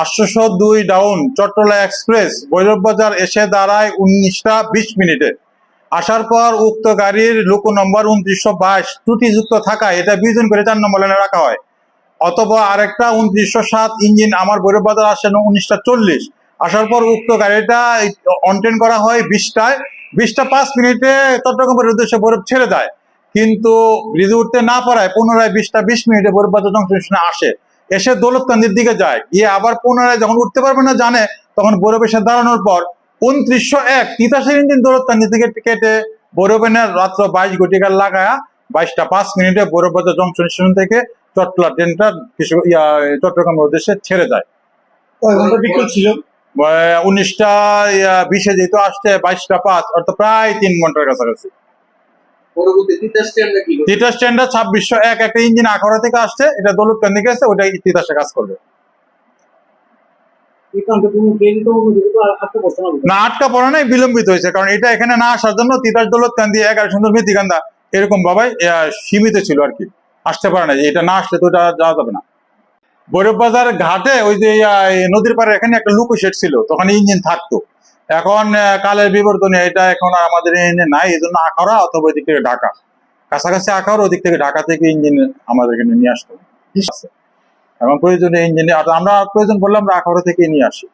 802 down Chattala express Bhairab বাজার এসে দাঁড়ায় 19টা 20 মিনিটে। আসার পর উক্ত গাড়ির লোক নম্বর 2922 ত্রুটিযুক্ত থাকায় এটা বিয়োজন করে 4 নম্বর লাইনে রাখা হয়। অথবা আরেকটা 2907 ইঞ্জিন আমার ভৈরব বাজার আসে 19টা 40। আসার পর উক্ত গাড়িটা অনটেন করা হয় 20টা 5 মিনিটে চট্টগ্রামের উদ্দেশ্যে ভৈরব ছেড়ে দেয়, কিন্তু ব্রিজে উঠতে না পারায় পুনরায় 20টা 20 মিনিটে ভৈরব বাজার জংশন আসে, এসে দৌলতকান্দির দিকে যায়, গিয়ে আবার পুনরায় যখন উঠতে পারবে না জানে, তখন ভৈরব এসে দাঁড়ানোর পর 2901 তিতাসের ইঞ্জিন দৌলতকান্দি থেকে কেটে ভৈরবে রাত্র 22 ঘটিকার লাগায়া 22টা 5 মিনিটে ভৈরব বাজার জংশন স্টেশন থেকে চট্টলা ট্রেনটা চট্টগ্রামের উদ্দেশ্যে ছেড়ে যায়। 19টা 20 যেহেতু আসছে 22টা 5, অর্থাৎ প্রায় 3 ঘন্টার কাছাকাছি। তিতাস ট্রেনটা 2601 একটা ইঞ্জিন আখাউড়া থেকে আসছে, এটা দৌলতকান্দি গেছে, ওটা তিতাসে কাজ করবে না। আটকা পড়া নাই, বিলম্বিত হয়েছে, কারণ এটা এখানে না আসার জন্য তিতাস দৌলতকান্দি 11 সুন্দর মেথিকান্দা এরকম ভাবে সীমিত ছিল আর কি, আসতে পারে না। এটা না আসলে তো এটা যাওয়া যাবে না। ভৈরব বাজার ঘাটে ওই যে নদীর পাড়ে এখানে একটা লুকো শেড ছিল, তখন ইঞ্জিন থাকতো। এখন কালের বিবর্তনে এটা এখন আর আমাদের এখানে নাই, এই জন্য আখাউড়া অথবা ওই দিক থেকে ঢাকা, কাছাকাছি আখাউড়া, ওদিক থেকে ঢাকা থেকে ইঞ্জিন আমাদের এখানে নিয়ে আসতো। এখন প্রয়োজনীয় ইঞ্জিন আমরা প্রয়োজন বললে আমরা আখাউড়া থেকে নিয়ে আসি।